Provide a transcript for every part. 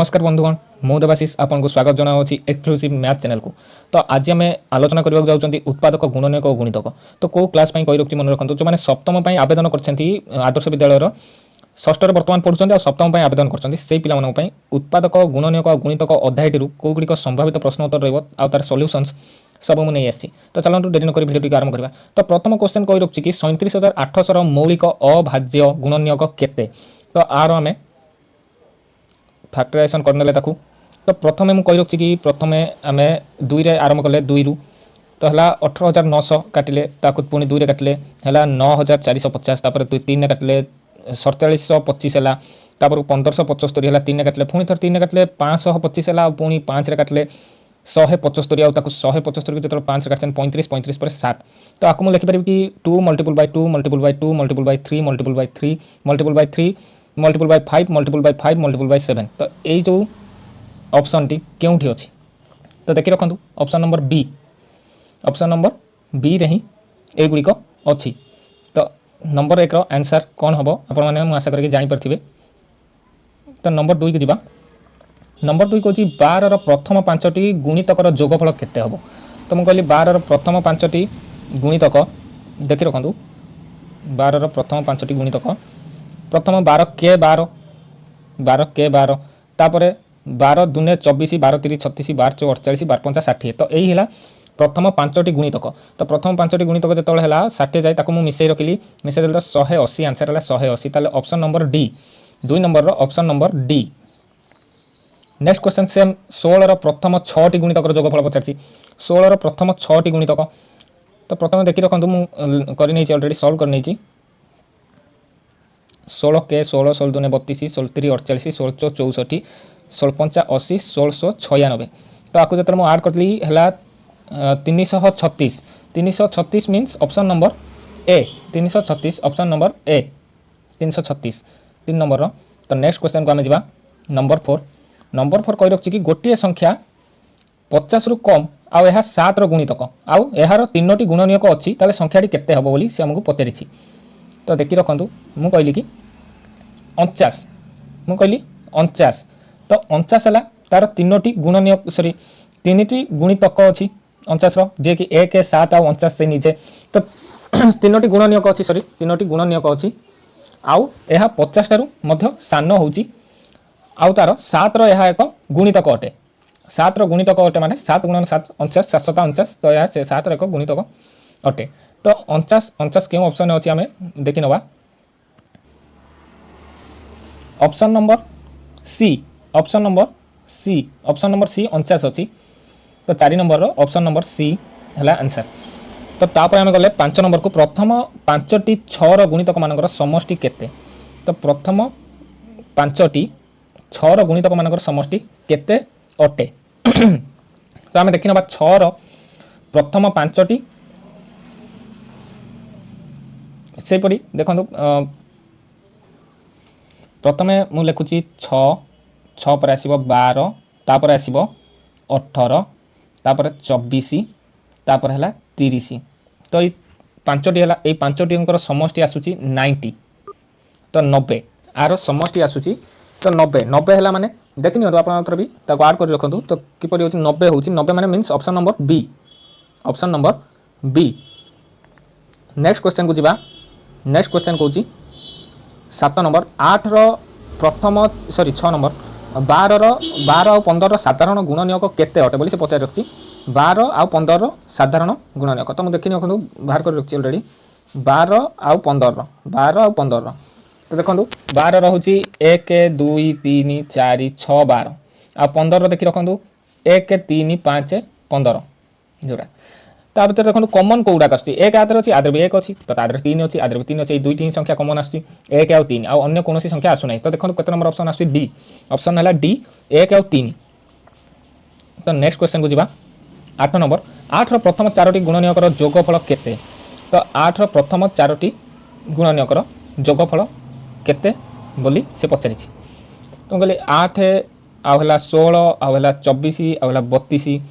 नमस्कार बंधुगण मु देवाशीष आपको स्वागत जनावि एक्सक्लूसिव मैथ चैनल को। तो आज आम आलोचना करने जाऊँ उत्पादक गुणनीयक और गुणितक। तो कौ क्लास कही रखी मन रखु जो मैंने सप्तम आवेदन कर आदर्श विद्यालय षष्ठर बर्तमान पढ़ुं और सप्तम आवेदन कर उत्पादक गुणनीयक और गुणितक अध्यायटी कौगुड़िक संभावित प्रश्न उत्तर रही सल्यूशंस सब मुझे आसी। तो चलते डेरी नक भिडियो आरंभ करवा। तो प्रथम क्वेश्चन कही रखी कि 37,800 मौलिक अभाज्य गुणनीयक केते। तो आर आम फैक्टराइजेशन करने ताकू। तो प्रथम मुझे कही रखी कि प्रथम आम 2 रे आरंभ कले 2 रु तो है 18,900 काटिले ताकू पुणी 2 रे काटिले है 9,450 तापर 3 काटिले 4725 है तापर 1575 है 3 काटिले पुणी थर 3 काटिले 525 है पुणी 5 रे काटिले 175 आउ 175 जो 5 काटते 35 35 पर 7। तो आपको मुझे लिखिपारि कि 2 multiple bye 2 multiple bye 2 multiple bye 3 multiple bye 3 multiple bye 3 multiple bye 5 multiple bye 5 multiple bye 7। तो यही जो ऑप्शन टी क्योंठी अच्छी तो देखी रखु option number B. Option number B रे ही एगुड़िक अच्छी। तो नंबर 1 रो आंसर कौन हम आपने आशा करके जापे। तो नंबर 2 को जी। नंबर 2 कौन 12 प्रथम 5टी गुणितकर जोगफल केते हम। तो मुझे कहली 12 प्रथम 5टी गुणितक देखी रखु 12 प्रथम 5टी गुणितक प्रथम 12 के 12 12 के 12 तापर 12 दूने 24 12 3 36 12 4 48 12 5 60। तो यही है प्रथम 5टी गुणितक। तो प्रथम 5टी गुणितक जो है 60 जाए ताको मिसई रखिली मिसई देली तो 180 आंसर है 180। ताले option number D 2 number option number D. Next question same 16 प्रथम 6टी गुणितकर जोगफल पचार 16 प्रथम 6टी गुणितक। तो प्रथम देखी रखु मुझे अलरेडी सल्व कर 16 के 16 16 दूने 32 16 3 48 16 4 64 16 5 80 1696। तो आपको जो मुझे आड करी है 336 336 मीन्स ऑप्शन नंबर ए 336 ऑप्शन नंबर ए 336 3 नंबर। तो नेक्स्ट क्वेश्चन को आम जा नंबर 4। नंबर 4 कही रखी कि गोटे संख्या 50 रु कम आउ यह 7 रो गुणितक आउ यार 3टी गुणनीयक अच्छी ताले संख्याटी केते हबो बोली से हमको पचारि। तो देखी रखु मु कहली कि 49 मु कहली 49। तो 49 है तार 3टी गुणनीयक सॉरी 3टी गुणितक अच्छी 49 रो जे कि 1 7 आउ 49 से नीचे। तो 3टी गुणनीयक अच्छी सॉरी 3टी गुणनीयक अच्छी आउ यह 50 टारू मध्य सान होउची आउ तार 7 रो यह एक गुणितक अटे 7 रो गुणितक अटे माने 7 गुणन 7 49 749। तो यह से 7 रो एक गुणितक अटे। तो 49 49 क्यों ऑप्शन अच्छी आम देखी नवा option number C option number C option number C 49 अच्छी। तो 4 नंबर ऑप्शन नंबर सी है आंसर। तो तापर आम गले 5 नंबर को प्रथम 5टी 6 रो गुणितक मानकर समष्टि केते। तो प्रथम 5टी 6 रो गुणितक मानकर समष्टि केते अटे। तो आम देखि नबा 6 रो प्रथम 5टी सेपरी देखो प्रथमे मु लिखुची 6 पर आसीबो 12 तापर आसीबो 18 तापर 24 तापर हला 30। तो ये 5टी हला ए 5टी समष्टि आसुची 90। तो 90 आर समष्टि आसुची तो 90 90 है माने देखि नियो आपन थोर भी ताको ऐड कर रखंतु। तो किपरि होची 90 होची 90 माने means option number B option number B. Next question को जीवा। नेक्स्ट क्वेश्चन कौन 7 नंबर 8 रो प्रथम सॉरी 6 नंबर 12 और 15 साधारण गुणनीयक केते अटे बोली से पचार रखी 12 और 15 साधारण गुणनीयक। तो मुझे देखी रखु बाहर कर रखी अलरेडी 12 और 15 12 और 15। तो देखो 12 रोचे 1 2 3 4 6 12 आ 15 देखी रखु 1 3 5 15 जोड़ा। ता भीतर देखो कॉमन कौड़ाक आसुची 1 आदर अच्छी आदर भी 1 अच्छी तो तादर 3 अच्छी आदर भी 3 अच्छी 2टी संख्या कॉमन आसुची 1 और 3 आउ अन्य कौन संख्या आसुना। तो देखो केते नंबर ऑप्शन आसुची डी ऑप्शन है डी 1 और 3। तो नेक्स्ट क्वेश्चन को जीवा 8 नंबर 8 प्रथम 4टी गुणनीयकर जोगफल केते। तो 8 प्रथम 4टी गुणनीयकर जोगफल केते बोली से पचारि। तो कहले 8 आउ है 16 आउ है 24 आउ है 32।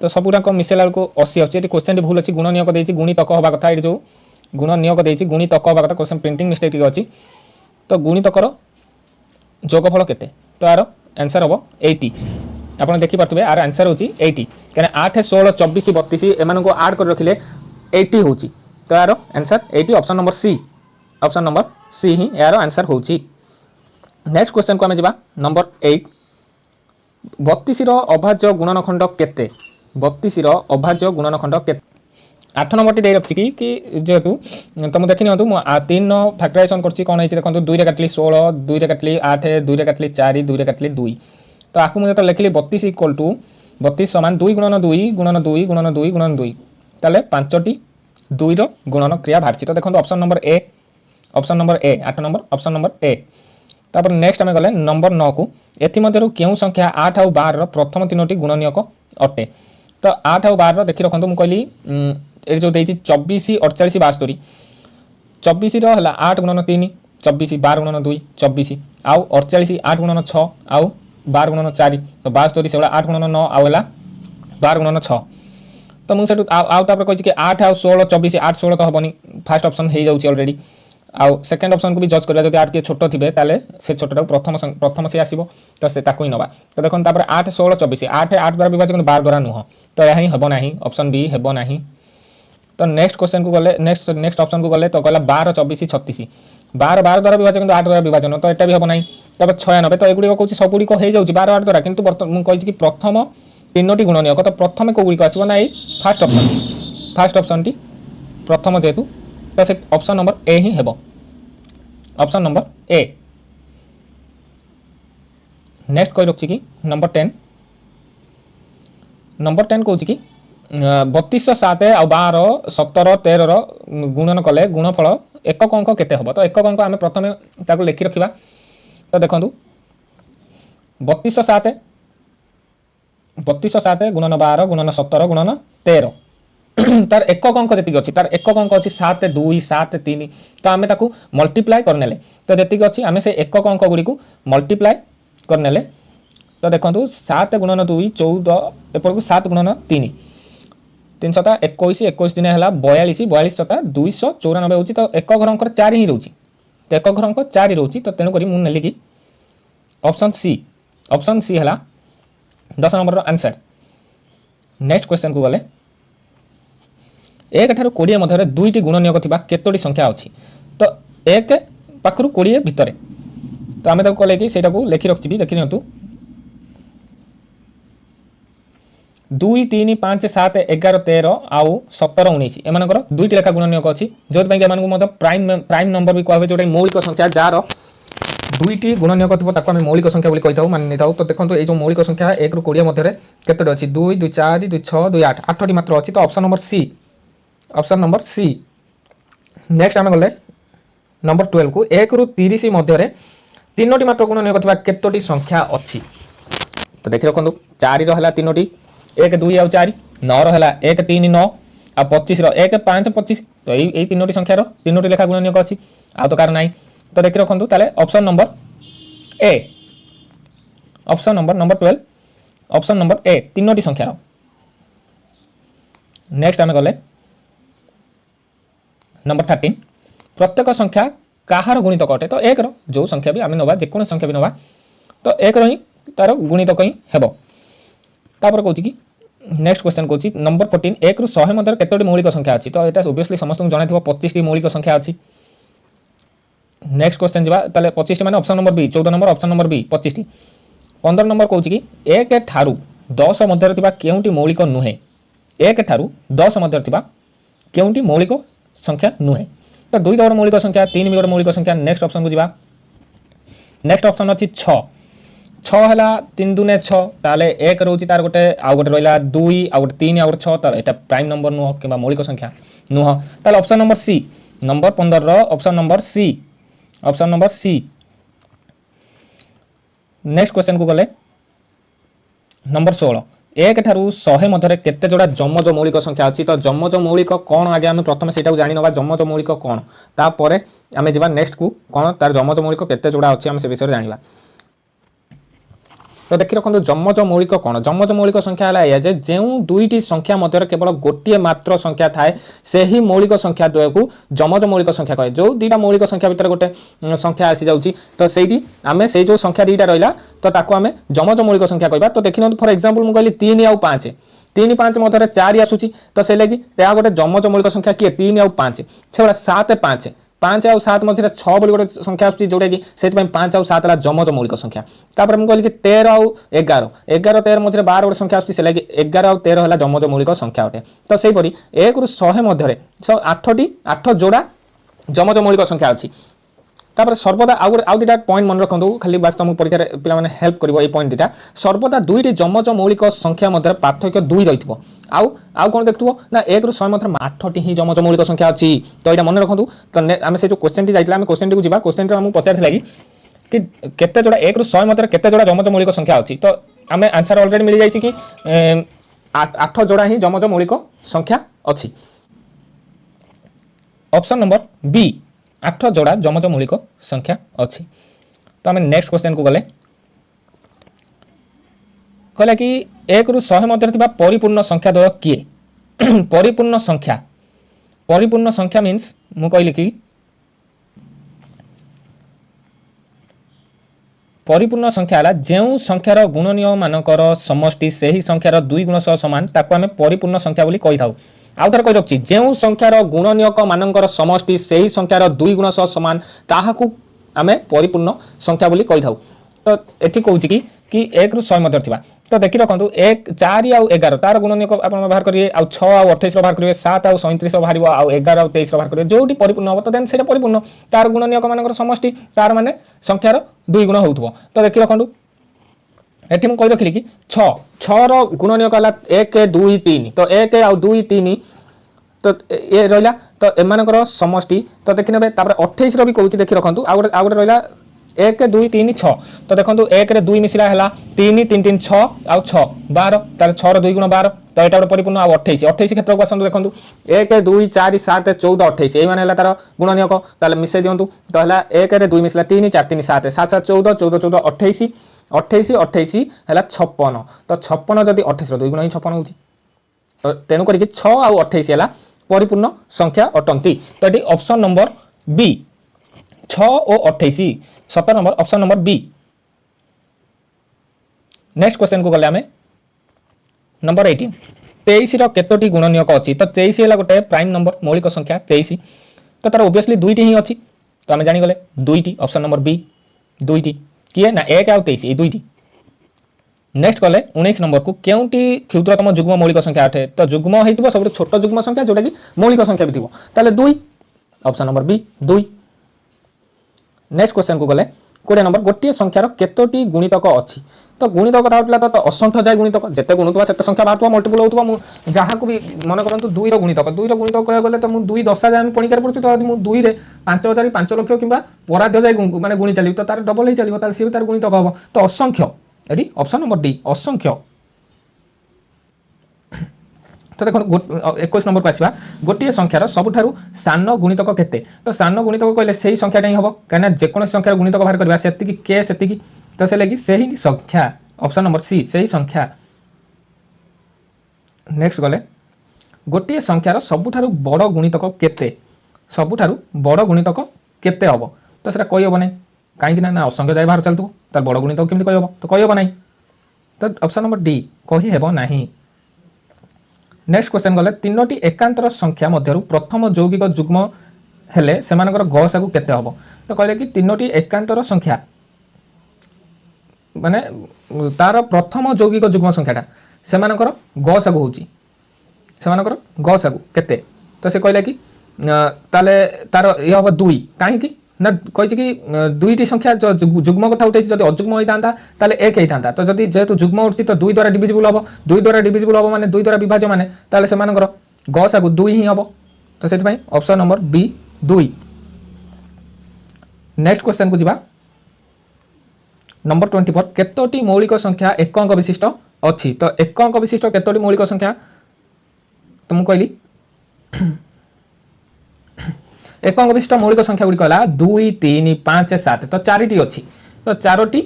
तो सबुराक मिसेला को 80 आछे। क्वेश्चन भूल अच्छी गुणनीयक देछि गुणितक हवा कथा ये जो गुणनीयक देछि गुणितक हवा कथा क्वेश्चन प्रिंटिंग मिस्टेक टिक अछि। तो गुणितकर जोगफल केते तो यार आंसर हम 80 आप देखिपे आर आंसर हूँ 80 क्या 8 16 24 32 एम आड कर रखिले 80 हूँ तो यार आंसर 80 ऑप्शन नंबर सी ही यार आंसर हूँ। नेक्स्ट क्वेश्चन को आम जा नंबर 8 32 अभाज्य गुणनखंड केते 32 अभाज्य गुणनखंड केते 8 नंबर टी रखी कि जेहेतु तो मुझे देखी नियंतु 3 फैक्टराइजेशन करछि कोन देखो 2 रे काटली 16 2 रे काटली 8 2 रे काटली 4 2 रे काटली 2 तो आपको मुझे लिखली 32 इक्वल टू 32 समान 2 गुणन 2 गुणन 2 गुणन 2 गुणन 2 ताले 5टी 2 रो गुणन क्रिया बाहर तो देखो ऑप्शन नंबर ए 8 नंबर ऑप्शन नंबर ए। तापर नेक्स्ट आम गले नंबर 9 को एमध्यु क्यों संख्या 8 और 12 प्रथम 3टी गुणनीयक अटे तो 8 और 12 देखी रखु मुझे कहली ये जो 24 48 72 24 रहा 8 गुणन 3 24 12 गुणन 2 24 आउ 48 8 गुणन 6 आउ 12 गुणन 4 तो 72 से 8 गुणन 9 आउ 12 गुणन 6 तो मुझे कही कि 8 आउ 16 24 8 16 तो हेनी फास्ट ऑप्शन हो जाऊँगी अलरेडी आउ सेकेंड ऑप्शन को भी जज करा जब आर किए छोट थे ताले से छोटा प्रथम से आसो तो से ही नवा तो देखो 8 16 24 8 8 द्वारा विभाजन 12 द्वारा नुह तो यह हम ना ऑप्शन बी हम ना। तो नेक्स्ट क्वेश्चन को गले नेक्स्ट ऑप्शन को गले तो कहला 12 24 36 12 12 द्वारा विभाजन 8 द्वारा विभाजन तो यहाँ भी हम ना तब 96 तो एगुड़ी कौन सब गुड़िक हो जाऊँगी 12 8 द्वारा कितु मुझे कि प्रथम 3टी गुणनीयक तो प्रथम कौगुड़िक आसो ना फास्ट ऑप्शन टी प्रथम जेहेतु तो से ऑप्शन नंबर ए ही हेबो ऑप्शन नंबर ए। नेक्स्ट कही रखी कि नंबर 10 कौच कि 32 7 आ 12 17 13 गुणन कले गुणफल एकक अंक केते हबो तो एकक अंक आम प्रथम ताको लिखि रखिबा तो देखो 32 7 गुणन 12 गुणन 17 गुणन 13 तार एकक अंक जी अच्छी तार एकक अंक अच्छी 7 2 7 3 तो आम मल्टीप्लाए करने तो जी अच्छी आम से एकक अंक गुड़ी को मल्टीप्लाए करने तो देखो 7 गुणन 2 14 एपट 7 गुणन 3 3 7 21 21 दिन है 42 42 7 294 हो तो एक घर अंक 4 ही रोचे तो एक घर अंक 4 रोचे तो तेणुक मुझे नेली कि ऑप्शन सी है 10 नंबर आंसर। नेक्स्ट क्वेश्चन को गले 1 ठारू 20 मध्य 2टी गुणनीयक थिबा केतोटी संख्या अच्छी तो 1 पाखरु 20 भितर तो आम कले कि लिखि रखी देखी नियंतु 2 3 5 7 11 13 आउ 17 19 एमानकर 2टी लेखा गुणनीयक अच्छी जो प्राइम नंबर भी कहे जो मौलिक संख्या जार 2टी गुणनीयक थी आम मौलिक संख्या कही मानि था तो देखो ये जो मौलिक संख्या 1 रू 20 मध्य केतोटी अच्छी 2 2 4 2 6 2 8 8टी मात्र अच्छी तो ऑप्शन नंबर सी। नेक्स्ट आम गले नंबर 12 को 1 रू 30 मध्य 3टी मात्र गुणनीयक थी केतोटी संख्या अच्छी तो देखी रखु 4 रहा 3टी 1 2 आउ 4 9 रहा 1 3 9 आ 25 1 5 25 तो यही 3टी संख्यार 3टी लेखा गुणनीयक अच्छी आ तो कार ना तो देखी रखु ताले option number A option number 12 option number A 3टी संख्यार। नेक्स्ट आम गले नंबर 13 प्रत्येक संख्या कहार गुणितक अटे तो 1 जो संख्या भी आम नवा जेको संख्या भी नवा तो 1 ही तार गुणितक ही हेबो तापर कहूँ कि नेक्स्ट क्वेश्चन कहूँ नंबर 14 1 रू 100 मध्य केतोटी मौलिक संख्या अच्छी तो यहाँ ओबियसली समस्त जन 25टी मौलिक संख्या अच्छी। नेक्स्ट क्वेश्चन जावा ताले 25टी माने option number B 14 number option number B 25टी 15 नंबर कहूँ कि 1 ठारू 10 मध्य केउंटी मौलिक नुहे 1 ठारू 10 मध्य केउंटी मौलिक संख्या नुहे तो 2 गोटे मौलिक संख्या 3 भी गोटे मौलिक संख्या। नेक्स्ट ऑप्शन को जावा नेक्स्ट ऑप्शन अच्छी 6 है 3 दूने 6 ताले 1 रोचे तार गोटे आउ गोटे रहा 2 आउ गोटे 3 आउ गोटे 6 तार यहाँ प्राइम नंबर नुह कि मौलिक संख्या नुह ताले option number C number 15 option number C. Next question को गले नंबर 16 1 ठारू 100 मध्य केते जोड़ा जमज मौलिक संख्या अच्छी तो जमज मौलिक कौन आगे आम प्रथम से जानी नवा जमज मौलिक कौन तापर आम जा नेक्स्ट को कौन तार जमज मौलिक केते जोड़ा अच्छी आम से विषय जाना। तो देखि रखु जमज मौलिक कौन जमज मौलिक संख्या है या जो दुईटी संख्या मध्य केवल गोटे मात्र संख्या थाए से ही मौलिक संख्या द्वय को जमज मौलिक संख्या कहे जो दुईटा मौलिक संख्या भितर गोटे संख्या आसी जाउची तो सेठी आमे से जो संख्या दुईटा रहिला तो ताको आमे जमज मौलिक संख्या कहबा तो देखि फॉर एग्जांपल मु कहली 3 और 5 3 5 मध्य 4 आसुची तो से लगी या गोटे जमज मौलिक संख्या किए 3 और 5 से 7 5 5 और 7 मध्य 6 बोली गोटे संख्या आसुची जोटा कि से 5 और 7 जमज मौलिक संख्या तापर मुझे कहली कि 13 और 11 11 13 मध्य 12 गोटे संख्या आसुची से लगी 11 और 13 है जमज मौलिक संख्या अटे तो सेहीपरि 1 रु 100 मध्य 8 जोड़ा जमज मौलिक संख्या अच्छी तापर सर्वदा आउ दुटा पॉइंट मन रखु खाली बास तुम परीक्षा पिला माने हेल्प करिवो ए पॉइंट दुटा सर्वदा दुईटी जमज मौलिक संख्या मध्य पार्थक्य 2 रहितबो आउ कोन देखथबो ना 1 रु 100 मध्य 8 टी ही जमज मौलिक संख्या अछि तो एटा मन रखु तो आमे से जो क्वेश्चन टी जाइतला आमे क्वेश्चन टी को जिबा क्वेश्चन टी हम पचार थला कि केते जोड़ा 1 रु 100 मध्य केते जोड़ा जमज मौलिक संख्या अछि तो आमे आंसर ऑलरेडी मिल जाइछि कि 8 जोड़ा ही जमज मौलिक संख्या अछि ऑप्शन नंबर बी 8 जोड़ा जमज मौलिक संख्या अच्छी तो आम नेक्स्ट क्वेश्चन को गले कहला कि 1 रु 100 मध्य परिपूर्ण संख्या द्वय किए परिपूर्ण संख्या मीन्स मु कहली कि परिपूर्ण संख्या है जो संख्यार गुणनीय मानकर समष्टि से ही संख्यार 2 गुण सह समान ताको आम परिपूर्ण संख्या बोली कहि थाउ आउ थर कहि रखछि जो संख्यार गुणनीयक मानकर समष्टि से ही संख्यार 2 गुण सह समान ताहाकू आमे परिपूर्ण संख्या बोली कहि थाउ तो एठी कहूछि कि 1 रु 100 मध्य थिबा तो देखि रखंतु 1 4 और 11 तार गुणनीयक आपण व्यवहार करिवे आउ 6 और 28 व्यवहार करिवे 7 और 37 व्यवहार आउ 11 और 23 व्यवहार करिवे जोटी परिपूर्ण हो तो देन सेटा परिपूर्ण तार गुणनीयक मानकर समष्टि तार माने संख्यार 2 गुण होउथबो तो देखि रखंतु एठी मु कहि रखिली कि 6 रो गुणनीयक हला 1 2 3 तो 1 और 2 3 तो ये रहिला तो एमानकर समष्टि तो देखि नेबे तापर 28 रो भी कहूची देखि रखंतु आ गोटे रहिला 1 2 3 6 तो देखंतु 1 रे 2 मिसिला हला 3 3 3 6 आ 6 12 तार 6 रो 2 गुण 12 तो एटा गोटे परिपूर्ण आ 28 क्षेत्र को आसंतु देखंतु 1 2 4 7 14 28 ए माने हला तार गुणनीयक ताले मिसे दियंतु तो हला 1 रे 2 मिसिला 3 4 3 7 7 7 14 14 14 28 28 28 हला 56 तो 56 जदी 28 रो 2 गुण ही 56 होची तो तेनु करी कि 6 आ 28 हला परिपूर्ण संख्या अटंती तो ये ऑप्शन नंबर बी 6 और 28 17 number option number B next question को गले आमे नंबर 18 23 रो केतोटी गुणनीयक अछि तो 23 हला गोटे प्राइम नंबर मौलिक संख्या 23 तो तार ऑब्वियसली दुईटी ही अछि तो आमे जानि गले दुईटी ऑप्शन नंबर बी दुईटी किए ना 1 और 23 ये दुईटी नेक्स्ट गले 19 नंबर को केउटी क्षुद्रतम जुग्म मौलिक संख्या अटे तो जुग्म हेतिबो सब छोट जुग्म संख्या जोटा कि मौलिक संख्या भी थिबो ताले 2 option number B 2 next question को गले 20 नंबर गोटे संख्यार केतोटी गुणितक अछि तो गुणितक कथा उठला तो असंख्य जाय गुणितक जेते गुणुतबा सेते संख्या बातबा मल्टीपल होतबा मु जहा को भी मन करंतु 2 रो गुणितक कह गले तो मु 2 10 जाय हम पणिकार पड़छ तो मु 2 रे 5000 5 लाख किबा पराध्य जाय माने गुणी चली तो तार डबल ही चलीबो तार सी तार गुणितक हबो तो असंख्य एडी ऑप्शन नंबर डी असंख्य तो देखो 21 नंबर को आसीबा गोटे संख्यार सबुठारु सान गुणितक केते तो सान गुणितक कहले सेही संख्याटा ही हबो काना जे कोन संख्यार गुणितक बाहर करबा सेति कि के सेति कि तो से लगी सेही संख्या ऑप्शन नंबर सी सेही संख्या नेक्स्ट गले गोटे संख्यार सबुठारु बड़ गुणितक केते सबुठारु बड़ गुणितक केते हबो तो सेटा कहि हबो नै काहे कि ना असंख्य जाय बाहर चलतु तार बड़ गुणितक केमति कहि हबो तो कहि हबो नै तो ऑप्शन नंबर डी कहि हेबो नाही नेक्स्ट क्वेश्चन गले तीनोटी एकांतर संख्या मध्यरु प्रथम यौगिक जुग्म हेले सेमानकर गसागु केते हबो तो कहले कि तीनोटी एकांतर संख्या माने तार प्रथम यौगिक जुग्म संख्याटा सेमानकर गसागु होची सेमानकर गसागु केते तो से कहले कि ताले तार ये हबो 2 काहे कि ना कहि कि दुईटी संख्या जुग्म कथा उठै जदि अजुग्म होई तांता ताले 1 हेई तांता तो जदि जेतु जुग्म उठि तो 2 द्वारा डिविजिबल हबो 2 द्वारा डिविजिबल हबो माने 2 द्वारा विभाज्य माने ताले सेमानकर गसागु 2 ही हबो तो सेति पई option number B 2 next question को जिबा नंबर 24 केतोटी मौलिक संख्या एक अंक विशिष्ट अछि तो एक अंक विशिष्ट केतोटी मौलिक संख्या तो मु कहली एक अंक विशिष्ट मौलिक संख्या गुडी कहला 2 3 5 7 तो चारिटी अछि तो चारोटी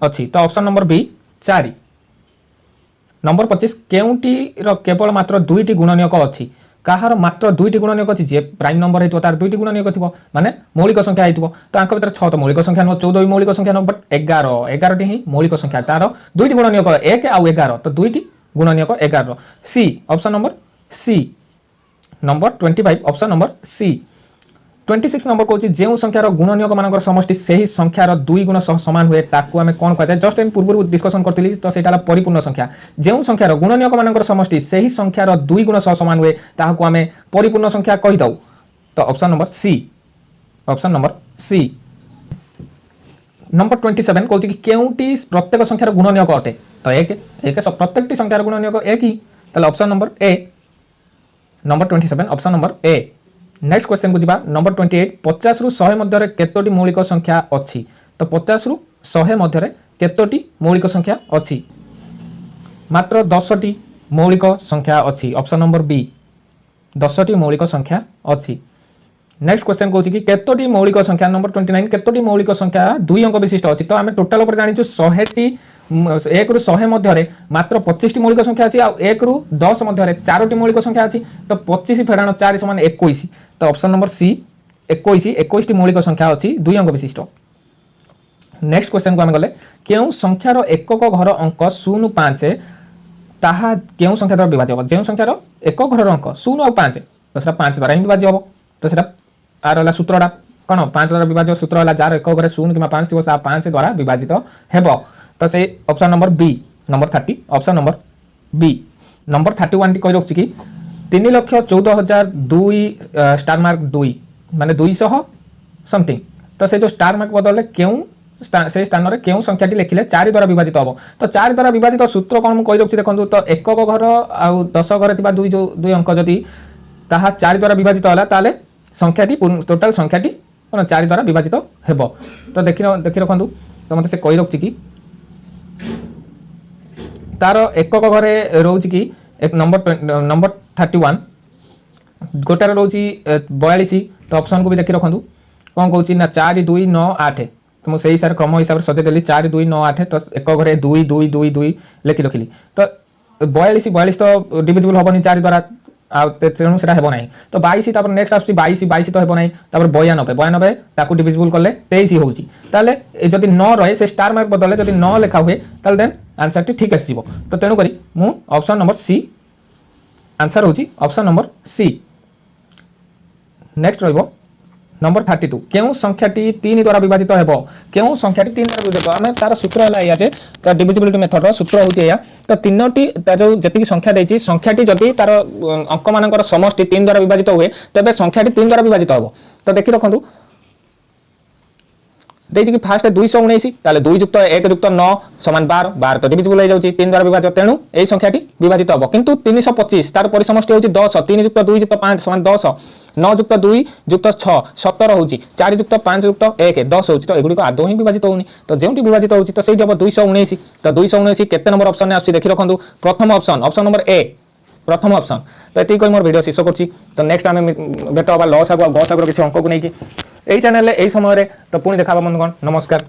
अच्छी तो ऑप्शन नंबर बी 4। नंबर 25 केउंटीर केवल मात्र दुईटी गुणनीयक अच्छी कहार मात्र दुईटी गुणनीयक अच्छी जे प्राइम नंबर हो तार दुईटी गुणनीयक थी माने मौलिक संख्या हो तो भर 6 तो मौलिक संख्या नुह 14 मौलिक संख्या नुह बट 11 टी ही मौलिक संख्या तार दुईटी गुणनीयक 1 आउ 11 तो दुईटी गुणनीयक 11 C option number C number 25 option number C 26 number कौन जो संख्यार गुणनीयक मान समष्टि से ही संख्यार दुई गुण सामान हुए ताकू आम कौन कहुए जस्ट एम पूर्व डिस्कसन करी तो सहीटा परिपूर्ण संख्या जो संख्यार गुणनीयक मान समष्टि से ही संख्यार दुई गुण सामान हुए ताकू आम परिपूर्ण संख्या कहीदौ तो option number C option number C number 27 कौन कि केउंटी प्रत्येक संख्यार गुणनीयक अटे तो एक प्रत्येक संख्यार गुणनीयक एक ही ताले option number A number 27 option number A next question को जीवा नंबर 28 50 रु 100 मध्य केतोटी मौलिक संख्या अच्छी तो 50 रु 100 मध्य केतोटी मौलिक संख्या अच्छी मात्र 10टी मौलिक संख्या अच्छी ऑप्शन नंबर बी 10टी मौलिक संख्या अच्छी नेक्स्ट क्वेश्चन कौन कि केतोटी मौलिक संख्या नंबर 29 केतोटी मौलिक संख्या दुई अंक विशिष्ट अच्छी तो आम टोटाल उपर जानिछु 100टी 1 रु 100 मध्य मात्र 25टी मौलिक संख्या अच्छी 1 रु 10 मध्य 4टी मौलिक संख्या अच्छी तो 25 फेड़ाण 4 समान 21 तो ऑप्शन नंबर सी 21टी मौलिक संख्या अच्छी दुई अंक विशिष्ट नेक्स्ट क्वेश्चन को आम गले केउ संख्यार एकक घर अंक 0.5 ताहा केउ संख्या द्वारा विभाज्य हो जो संख्यार एकक घर अंक 0 और 5 तो सेटा 5 द्वारा ही विभाज्य हो तो सेटा आर सूत्रटा कौन 5 द्वारा विभाज्य सूत्र है जार एक घरे 0 कि 5 थी 5 द्वारा विभाजित हेबो तो से option number B number 30 option number B number 31 टी कहि रखछि कि 3,14,002 स्टार मार्क 2 माने 200 समथिंग तो से जो स्टार मार्क बदले क्यों से स्थान में क्यों संख्याटी लिखिले 4 द्वारा विभाजित हम तो 4 द्वारा विभाजित सूत्र कौन मुझे रखी देखो तो एकक घर आउ 10 घर थी दुई अंक जदि ताहा 4 द्वारा विभाजित होला ताले संख्याटी टोटाल संख्याटी कौन 4 द्वारा विभाजित हेबो तो देखि रखु तो मत से कही रखी कि तार एकक घरे रोच कि एक नंबर 31 गोटार रोच 42 तो ऑप्शन को भी देखि रखु कौन कौन ना 4 2 9 8 तो मुझे हिसाब क्रम हिसाब से सजेदेली 4 2 9 8 तो एक घरे 2 2 2 2 लिखि रखिली तो 42 तो डिविजिबल हेनी 4 द्वारा तेणु से हेब ना तो 22 नेक्स्ट आस 22 तो हेब ना 92 ताकू डिविजिबल कले 23 होची ताले जदि 9 रहे से स्टार मार्क बदले जदि 9 लिखा हुए ताले देन आंसर टी ठीक आसीबो तो तेणु करी मु ऑप्शन नंबर सी आंसर होची ऑप्शन नंबर सी नेक्स्ट रहिबो नंबर 32 केउ संख्याटी 3 द्वारा विभाजित हेबो केउ संख्याटी 3 द्वारा विभाजित आमे तार सूत्र हला या जे त डिविजिबिलिटी मेथड रो सूत्र होची या तो तीनोटी ता जो जति संख्या देछि संख्याटी जदि तार अंक मानकर समष्टि 3 द्वारा विभाजित हुए तबे संख्याटी 3 द्वारा विभाजित हेबो तो देखि रखंतु देछि कि फास्ट 219 ताले 2 युक्त 1 युक्त 9 समान 12 12 तो डिविजिबल हो जाउची 3 द्वारा विभाजित तेणु एई संख्याटी विभाजित हेबो किंतु 325 तार परिसमष्टि होची 10 3 युक्त 2 युक्त 5 समान 10 9 युक्त 2 युक्त 6 17 होची 4 युक्त 5 युक्त 1 10 होची तो एगुडी को आदौ ही विभाजित होनी तो जेउटी विभाजित होची तो सेठी हेबो 219 तो 219 केते नंबर ऑप्शन ने आसी देखि रखंतु प्रथम ऑप्शन नंबर ए प्रथम ऑप्शन तो एति कोइ मोर वीडियो शेष करछि तो नेक्स्ट आमे बेट होबा लॉस आगो गस आगो किछि अंक को नै कि एई चैनल ए समय रे तो पुणी देखा बंधुगण नमस्कार।